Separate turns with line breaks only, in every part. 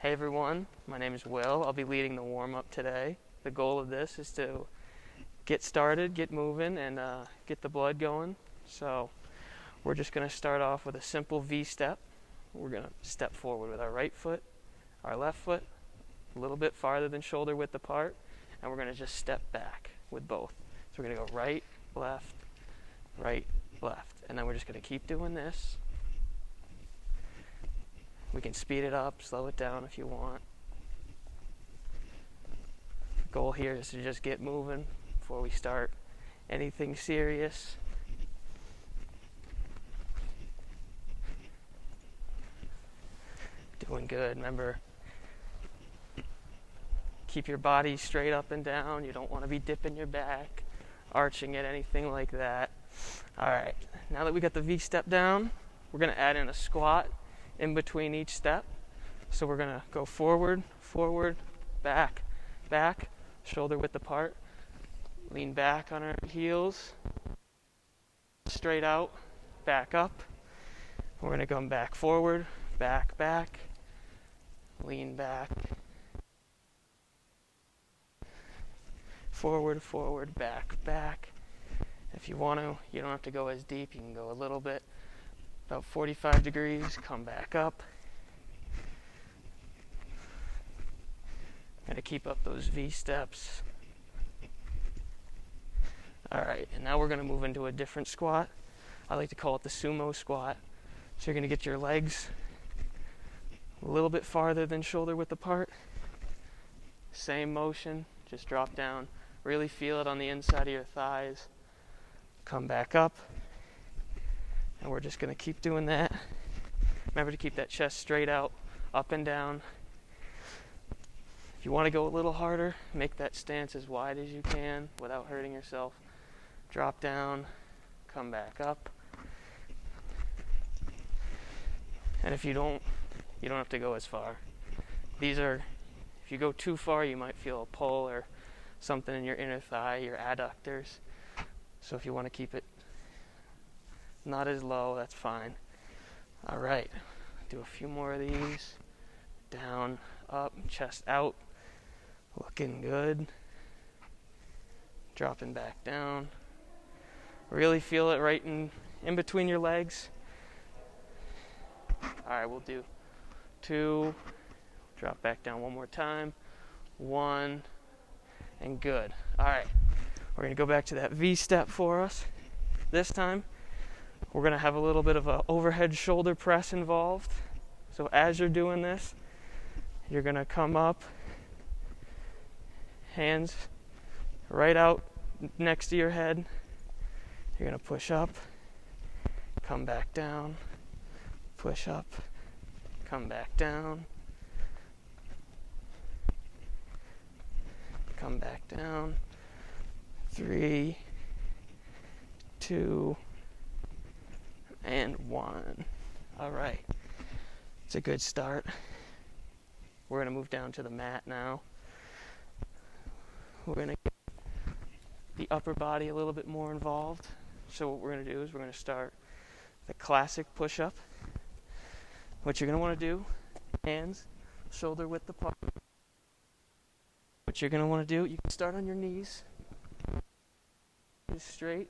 Hey everyone, my name is Will. I'll be leading the warm-up today. The goal of this is to get started, get moving, and get the blood going. So we're just going to start off with a simple V step. We're going to step forward with our right foot, our left foot, a little bit farther than shoulder width apart, and we're going to just step back with both. So we're going to go right, left, and then we're just going to keep doing this. We can speed it up, slow it down if you want. The goal here is to just get moving before we start anything serious. Doing good. Remember, keep your body straight up and down. You don't want to be dipping your back, arching it, anything like that. Alright, now that we got the V step down, we're going to add in a squat in between each step. So we're going to go forward, back, shoulder width apart, lean back on our heels, straight out, back up. We're going to come back forward, back, lean back, forward, back. If you want to, you don't have to go as deep. You can go a little bit, about 45 degrees, come back up. Gotta keep up those V steps. Alright, and now we're gonna move into a different squat. I like to call it the sumo squat. So you're gonna get your legs a little bit farther than shoulder width apart. Same motion, just drop down. Really feel it on the inside of your thighs. Come back up. And we're just going to keep doing that. Remember to keep that chest straight out, up and down. If you want to go a little harder, make that stance as wide as you can without hurting yourself. Drop down, come back up. And if you don't have to go as far. If you go too far, you might feel a pull or something in your inner thigh, your adductors. So if you want to keep it not as low, that's fine. Alright, do a few more of these. Down, up, chest out. Looking good. Dropping back down. Really feel it right in between your legs. Alright, we'll do 2. Drop back down one more time. 1. And good. Alright, we're going to go back to that V step for us. This time, we're going to have a little bit of an overhead shoulder press involved. So as you're doing this, you're going to come up, hands right out next to your head. You're going to push up, come back down, push up, come back down, come back down. 3, 2, and 1. Alright, it's a good start. We're going to move down to the mat now. We're going to get the upper body a little bit more involved. So what we're going to do is we're going to start the classic push-up. What you're going to want to do, hands shoulder width apart. What you're going to want to do, you can start on your knees. Straight.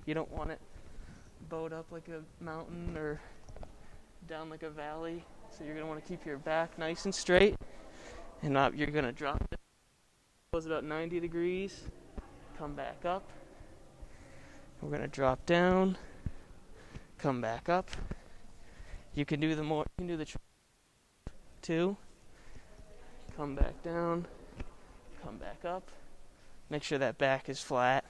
You don't want it bowed up like a mountain or down like a valley. So you're going to want to keep your back nice and straight. And you're going to drop down. Goes about 90 degrees. Come back up. We're going to drop down. Come back up. You can do the 2. Come back down. Come back up. Make sure that back is flat.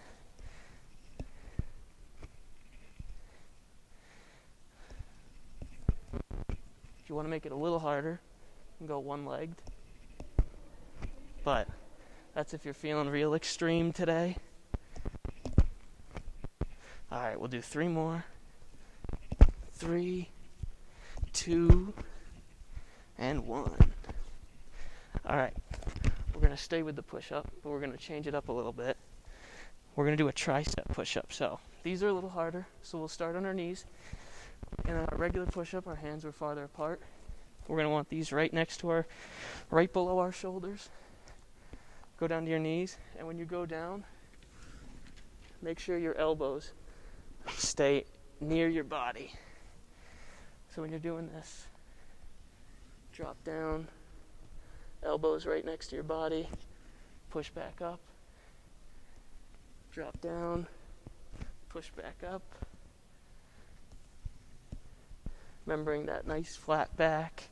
If you want to make it a little harder, you can go one-legged. But that's if you're feeling real extreme today. Alright, we'll do 3 more. 3, 2, and 1. Alright, we're going to stay with the push-up, but we're going to change it up a little bit. We're going to do a tricep push-up. So these are a little harder, so we'll start on our knees. In a regular push-up, our hands are farther apart. We're going to want these right next to our, right below our shoulders. Go down to your knees, and when you go down, make sure your elbows stay near your body. So when you're doing this, drop down, elbows right next to your body, push back up, drop down, push back up. Remembering that nice flat back.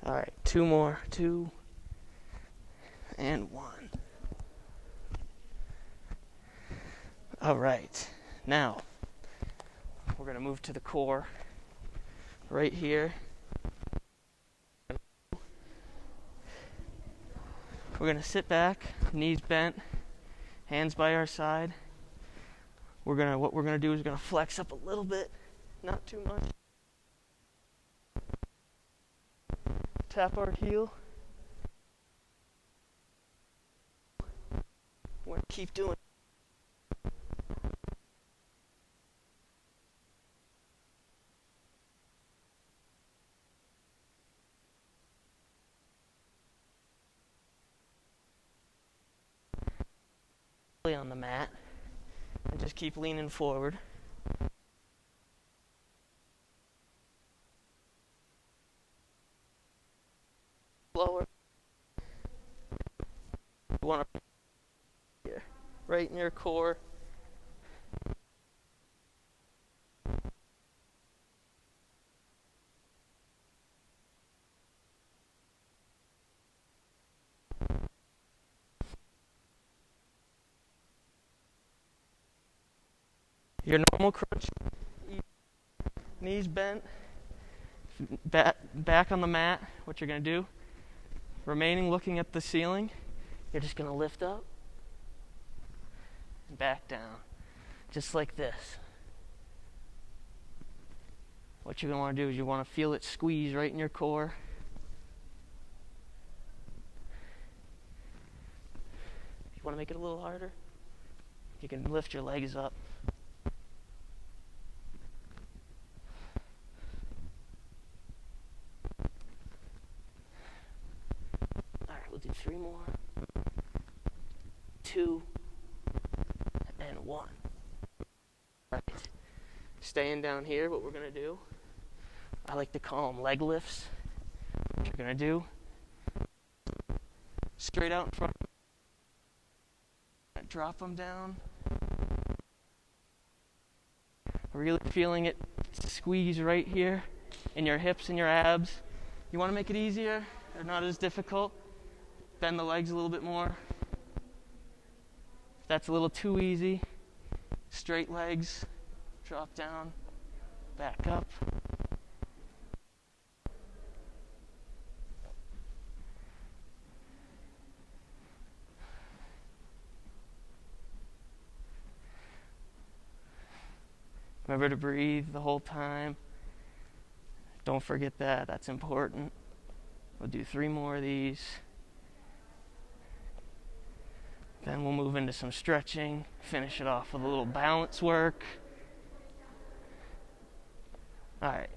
All right, 2 more, 2 and 1. All right, now we're going to move to the core right here. We're going to sit back, knees bent, hands by our side. What we're going to do is we're going to flex up a little bit, not too much. Tap our heel. We're going to keep doing it. On the mat, and just keep leaning forward. Lower. You want to here, right in your core. Your normal crunch, knees bent, back on the mat. What you're going to do, remaining looking at the ceiling, you're just going to lift up and back down, just like this. What you're going to want to do is you want to feel it squeeze right in your core. If you want to make it a little harder, you can lift your legs up. We'll do 3 more. 2 and 1. Right. Staying down here, what we're going to do, I like to call them leg lifts. What you're going to do, straight out in front, drop them down. Really feeling it squeeze right here in your hips and your abs. You want to make it easier or not as difficult? Bend the legs a little bit more. If that's a little too easy, straight legs, drop down, back up. Remember to breathe the whole time. Don't forget that, that's important. We'll do 3 more of these. Then we'll move into some stretching, finish it off with a little balance work. All right,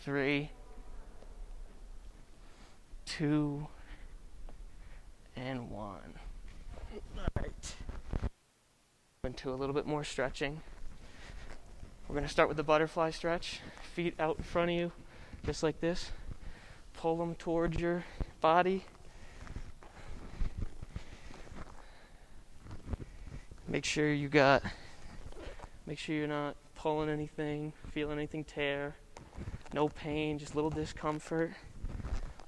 3, 2, and 1. All right, into a little bit more stretching. We're going to start with the butterfly stretch. Feet out in front of you, just like this. Pull them towards your body. Make sure you're not pulling anything, feeling anything tear. No pain, just a little discomfort.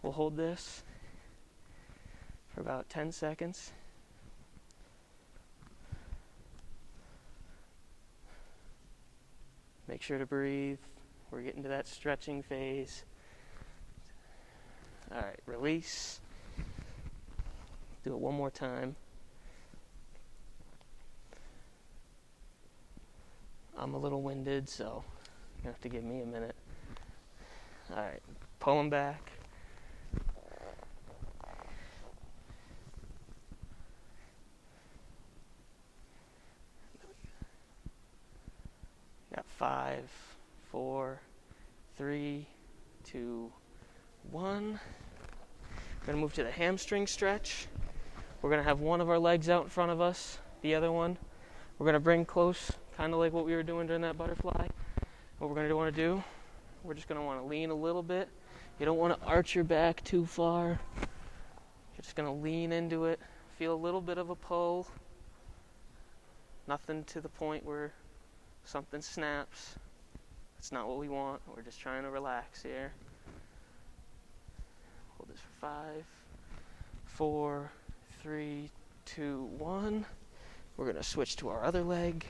We'll hold this for about 10 seconds. Make sure to breathe. We're getting to that stretching phase. All right, release. Do it one more time. I'm a little winded, so you have to give me a minute. All right, pull them back. 5, 4, 3, 2, 1. We're going to move to the hamstring stretch. We're going to have one of our legs out in front of us, the other one we're going to bring close, kind of like what we were doing during that butterfly. What we're going to want to do, we're just going to want to lean a little bit. You don't want to arch your back too far. You're just going to lean into it, feel a little bit of a pull. Nothing to the point where something snaps. That's not what we want. We're just trying to relax here. Hold this for 5, 4, 3, 2, 1. We're going to switch to our other leg.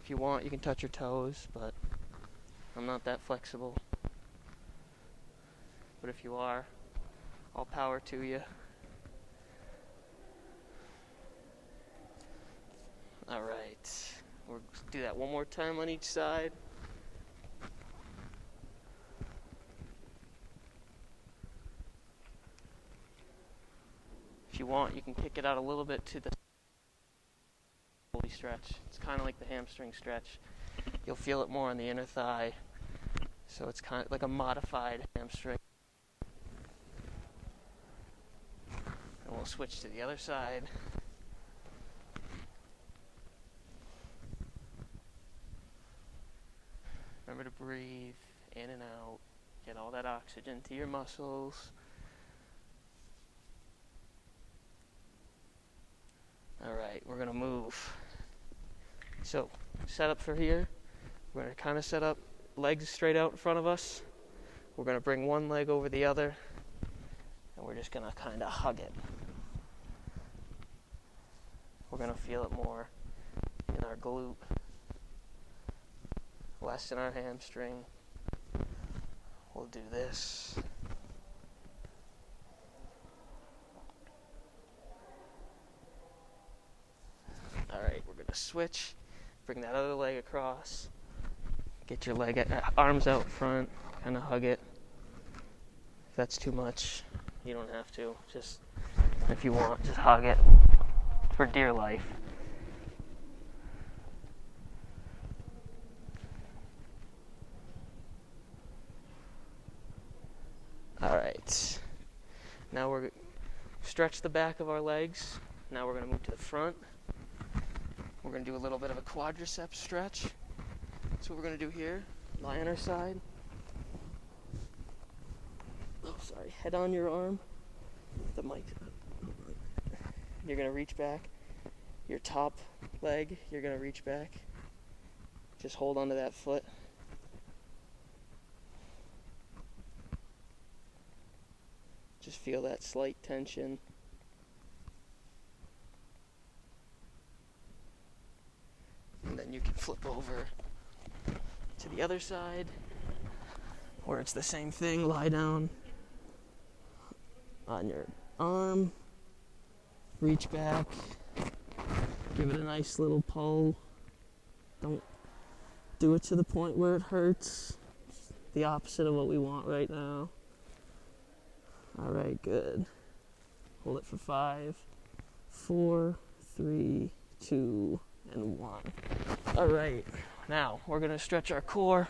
If you want, you can touch your toes, but I'm not that flexible. But if you are, all power to you. Alright, we'll do that one more time on each side. If you want, you can kick it out a little bit to the stretch. It's kind of like the hamstring stretch. You'll feel it more on the inner thigh. So it's kind of like a modified hamstring. And we'll switch to the other side. Remember to breathe in and out. Get all that oxygen to your muscles. Alright, we're going to move. So, set up for here. We're going to kind of set up legs straight out in front of us. We're going to bring one leg over the other. And we're just going to kind of hug it. We're going to feel it more in our glute. Less in our hamstring. We'll do this. Alright, we're going to switch. Bring that other leg across. Get your arms out front. Kind of hug it. If that's too much, you don't have to. Just, if you want, just hug it. For dear life. Alright. Now we're stretch the back of our legs. Now we're going to move to the front. We're going to do a little bit of a quadricep stretch. That's what we're going to do here. Lie on our side. Oh, sorry. Head on your arm. The mic. You're going to reach back. Your top leg, you're going to reach back. Just hold onto that foot. Just feel that slight tension. And then you can flip over to the other side, where it's the same thing. Lie down on your arm, reach back, give it a nice little pull. Don't do it to the point where it hurts. It's the opposite of what we want right now. Alright, good. Hold it for 5, 4, 3, 2, and 1. Alright, now we're going to stretch our core.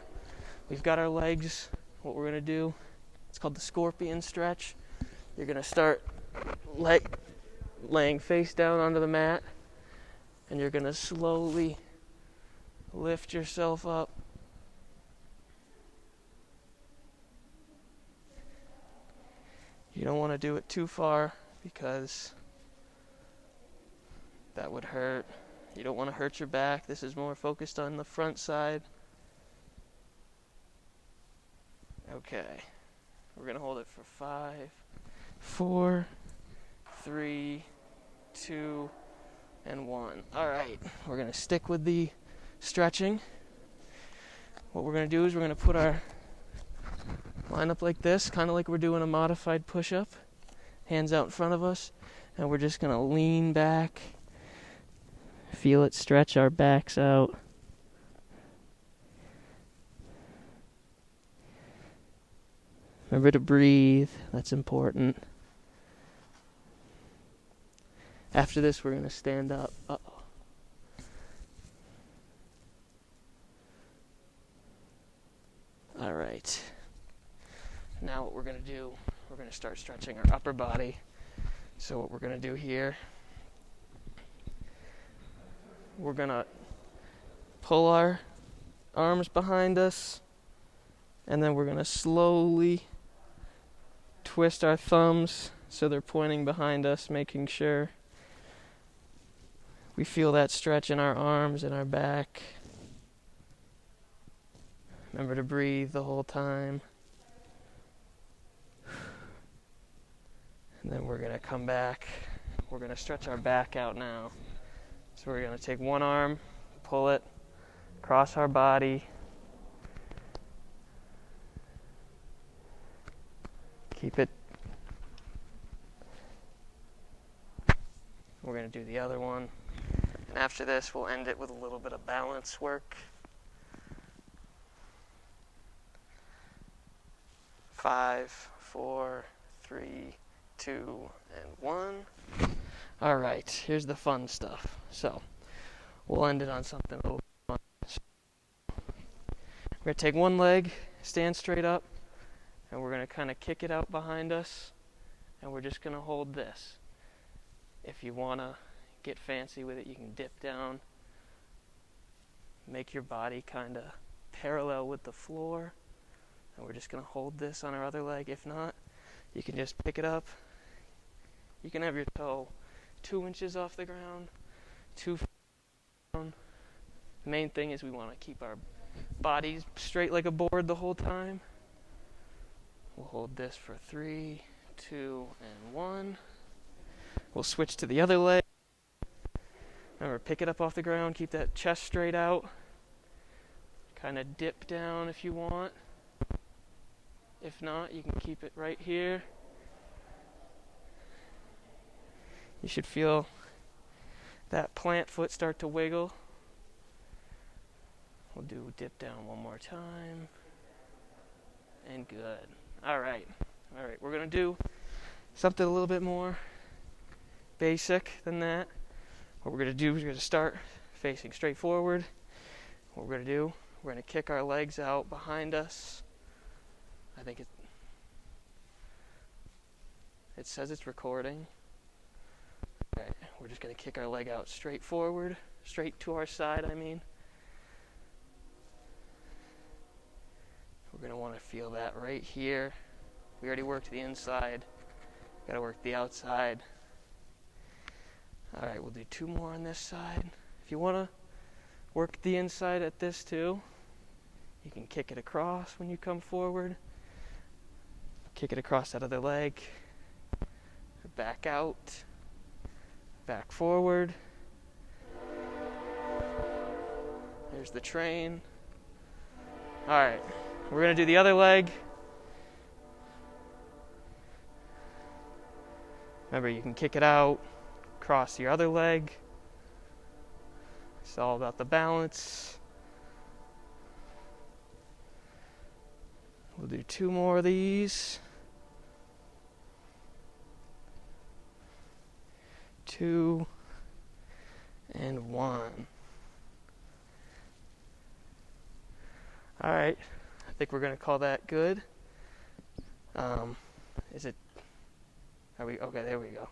We've got our legs. What we're going to do, it's called the scorpion stretch. You're going to start laying face down onto the mat, and you're going to slowly lift yourself up. You don't want to do it too far because that would hurt. You don't want to hurt your back. This is more focused on the front side. Okay. We're going to hold it for 5, 4, 3, 2, and 1. Alright. We're going to stick with the stretching. What we're going to do is we're going to put our line up like this, kind of like we're doing a modified push-up. Hands out in front of us. And we're just going to lean back. Feel it stretch our backs out. Remember to breathe. That's important. After this, we're going to stand up. Uh-oh. right. Now what we're going to do, we're going to start stretching our upper body. So what we're going to do here, we're going to pull our arms behind us, and then we're going to slowly twist our thumbs so they're pointing behind us, making sure we feel that stretch in our arms and our back. Remember to breathe the whole time. And then we're going to come back. We're going to stretch our back out now. So we're going to take one arm, pull it across our body. Keep it. We're going to do the other one. And after this, we'll end it with a little bit of balance work. 5, 4, 3, 2, and 1. All right, here's the fun stuff. So we'll end it on something a little fun. We're going to take one leg, stand straight up, and we're going to kind of kick it out behind us, and we're just going to hold this. If you want to get fancy with it, you can dip down, make your body kind of parallel with the floor, and we're just going to hold this on our other leg. If not, you can just pick it up. You can have your toe 2 inches off the ground, 2 feet down. The main thing is we want to keep our bodies straight like a board the whole time. We'll hold this for 3, 2, and 1. We'll switch to the other leg. Remember, pick it up off the ground, keep that chest straight out. Kind of dip down if you want. If not, you can keep it right here. You should feel that plant foot start to wiggle. We'll do dip down one more time. And good. All right, we're going to do something a little bit more basic than that. What we're going to do is we're going to start facing straight forward. What we're going to do, we're going to kick our legs out behind us. I think it says it's recording. Okay, we're just going to kick our leg out straight forward, straight to our side, I mean. We're going to want to feel that right here. We already worked the inside. Got to work the outside. All right, we'll do 2 more on this side. If you want to work the inside at this too, you can kick it across when you come forward. Kick it across that other leg. Back out. Back forward. There's the train. All right, we're going to do the other leg. Remember, you can kick it out, cross your other leg. It's all about the balance. We'll do 2 more of these. 2 and 1. All right, I think we're going to call that good. Are we okay? There we go.